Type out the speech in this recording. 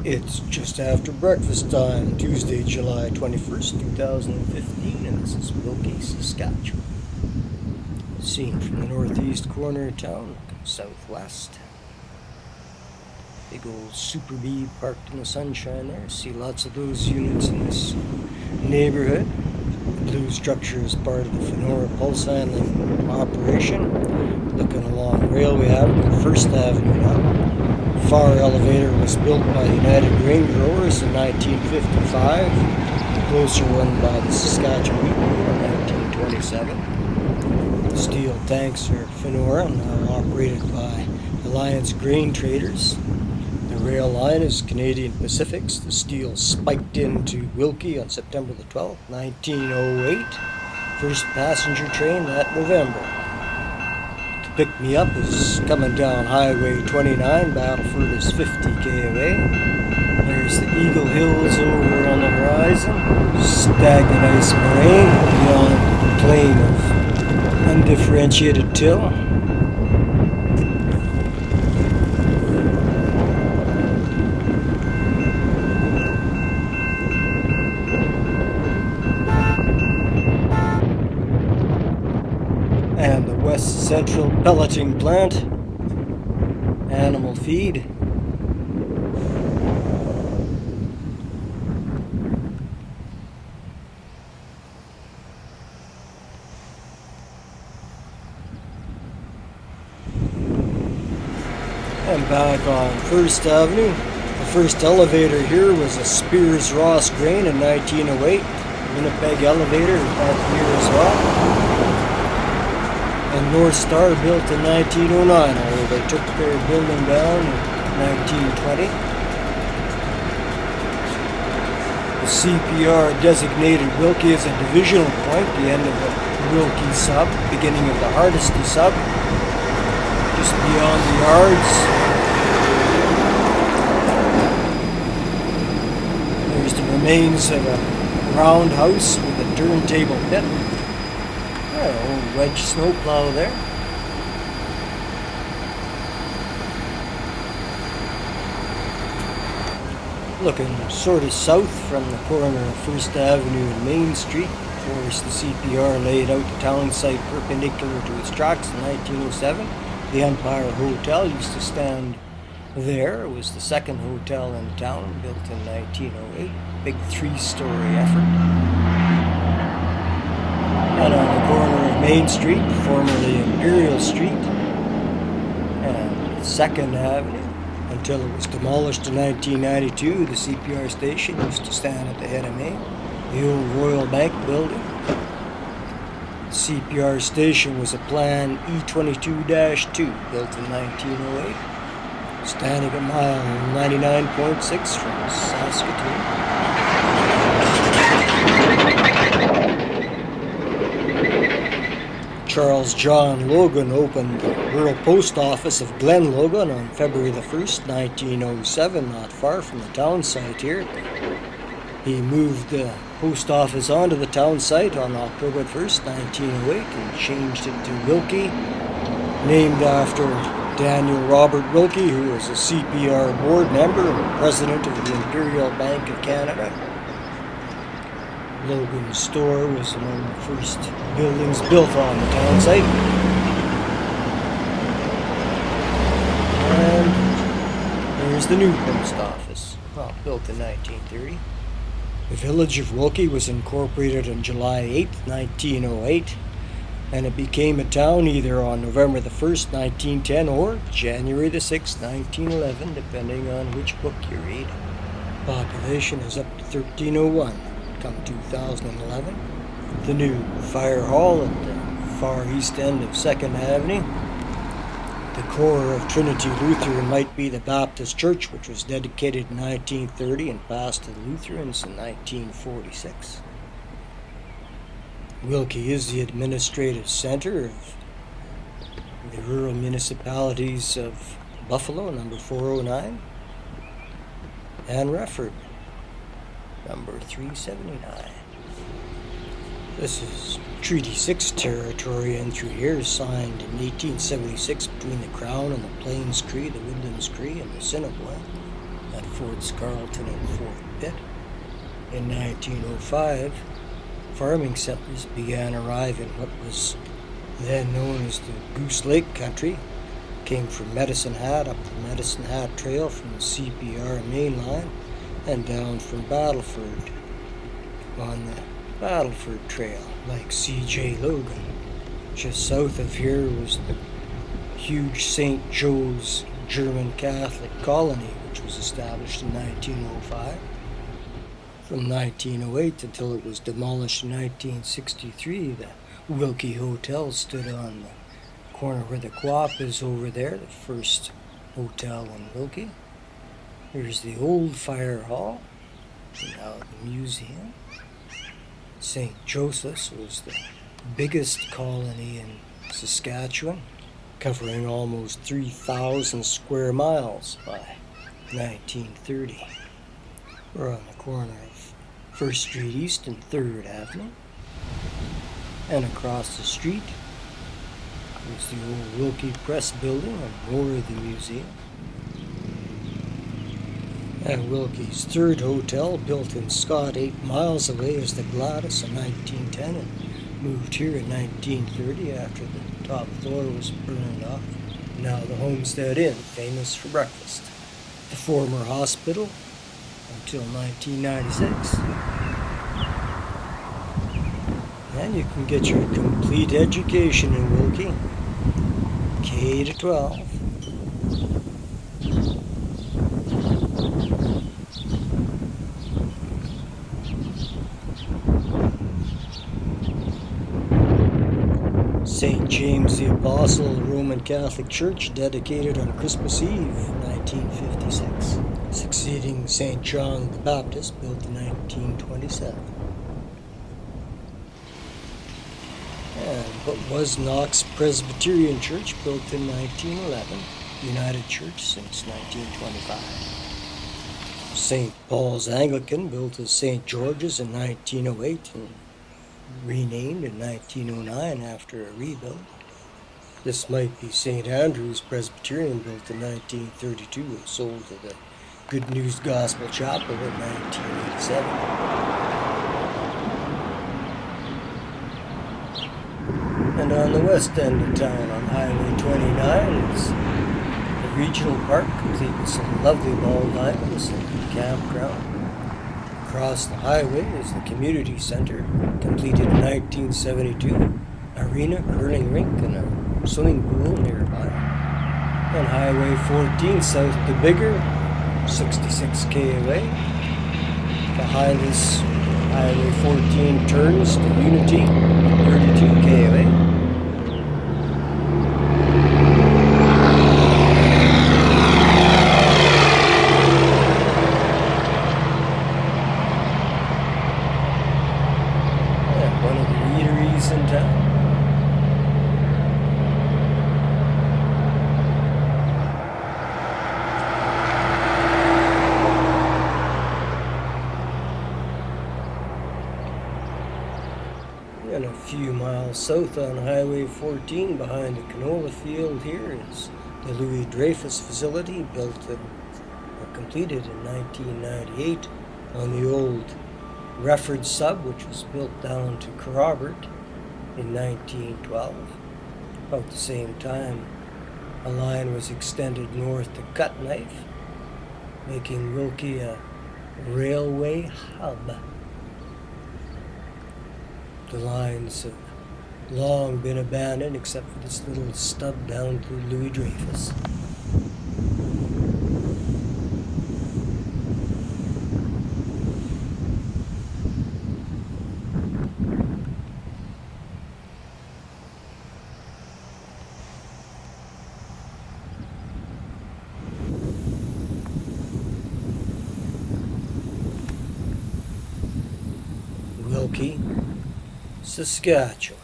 It's just after breakfast time, Tuesday, July 21st, 2015, and this is Wilkie, Saskatchewan. Seen from the northeast corner of town, looking southwest. Big old Super Bee parked in the sunshine there. See lots of those units in this neighborhood. The blue structure is part of the Fenora pulse handling operation. Looking along Railway Avenue, First Avenue now. Far elevator was built by United Grain Growers in 1955. Closer one by the Saskatchewan Wheat Mill in 1927. Steel tanks are Fenora, now operated by Alliance Grain Traders. The rail line is Canadian Pacific's. The steel spiked into Wilkie on September the 12th, 1908. First passenger train that November. Pick me up is coming down Highway 29. Battleford is 50k away. There's the Eagle Hills over on the horizon. Stagnant ice moraine beyond the plain of undifferentiated till. And the West Central pelleting plant, animal feed. And back on First Avenue, the first elevator here was a Spears Ross Grain in 1908. Winnipeg elevator parked here as well. And North Star built in 1909, although they took their building down in 1920. The CPR designated Wilkie as a divisional point, the end of the Wilkie sub, beginning of the Hardisty sub, just beyond the yards. There's the remains of a roundhouse with a turntable pit. Old wedge snowplow there. Looking sort of south from the corner of First Avenue and Main Street. Of course, the CPR laid out the town site perpendicular to its tracks in 1907. The Empire Hotel used to stand there. It was the second hotel in town, built in 1908. Big three-story effort. And on the corner of Main Street, formerly Imperial Street, and 2nd Avenue, until it was demolished in 1992, the CPR station used to stand at the head of Main, the old Royal Bank building. The CPR station was a Plan E22-2, built in 1908, standing at mile 99.6 from Saskatoon. Charles John Logan opened the rural post office of Glen Logan on February the 1st, 1907, not far from the town site here. He moved the post office onto the town site on October 1st, 1908, and changed it to Wilkie, named after Daniel Robert Wilkie, who was a CPR board member and president of the Imperial Bank of Canada. Logan's store was among the first buildings built on the town site. And there's the new post office, built in 1930. The village of Wilkie was incorporated on July 8, 1908, and it became a town either on November the 1st, 1910, or January the 6th, 1911, depending on which book you read. Population is up to 1301. Come 2011, the new fire hall at the far east end of 2nd Avenue. The core of Trinity Lutheran might be the Baptist Church, which was dedicated in 1930 and passed to the Lutherans in 1946. Wilkie is the administrative center of the rural municipalities of Buffalo, number 409, and Redford, number 379. This is Treaty 6 territory, and through here signed in 1876 between the Crown and the Plains Cree, the Woodlands Cree, and the Assiniboine. at Forts Carlton and Fort Pitt. In 1905, farming settlers began arriving what was then known as the Goose Lake country. Came from Medicine Hat up the Medicine Hat Trail from the CPR main line and down from Battleford on the Battleford Trail, like C.J. Logan. Just south of here was the huge St. Joe's German Catholic colony, which was established in 1905. From 1908 until it was demolished in 1963, the Wilkie Hotel stood on the corner where the Co-op is over there, the first hotel in Wilkie. Here's the old fire hall, now the museum. St. Joseph's was the biggest colony in Saskatchewan, covering almost 3,000 square miles by 1930. We're on the corner of 1st Street East and 3rd Avenue. And across the street is the old Wilkie Press building and more of the museum. And Wilkie's third hotel, built in Scott 8 miles away, is the Gladys in 1910 and moved here in 1930 after the top floor was burned off. Now the Homestead Inn, famous for breakfast. The former hospital until 1996. And you can get your complete education in Wilkie, K to 12. St. James the Apostle Roman Catholic Church, dedicated on Christmas Eve, 1956, succeeding St. John the Baptist, built in 1927. And what was Knox Presbyterian Church, built in 1911, United Church since 1925. St. Paul's Anglican, built as St. George's in 1908 and renamed in 1909 after a rebuild. This might be St. Andrew's Presbyterian, built in 1932 and sold to the Good News Gospel Chapel in 1987. And on the west end of town, on Highway 29, is the regional park, complete with some lovely bald diamonds and campground. Across the highway is the community center, completed in 1972, arena, curling rink, and a swimming pool nearby. And Highway 14 south to Bigger, 66k away. Behind us, Highway 14 turns to Unity, 32k away. One of the eateries in town. And a few miles south on Highway 14, behind the canola field here, is the Louis Dreyfus facility, built or completed in 1998 on the old Refford sub, which was built down to Kerrobert in 1912. About the same time, a line was extended north to Cutknife, making Wilkie a railway hub. The lines have long been abandoned except for this little stub down to Louis Dreyfus. Wilkie, Saskatchewan.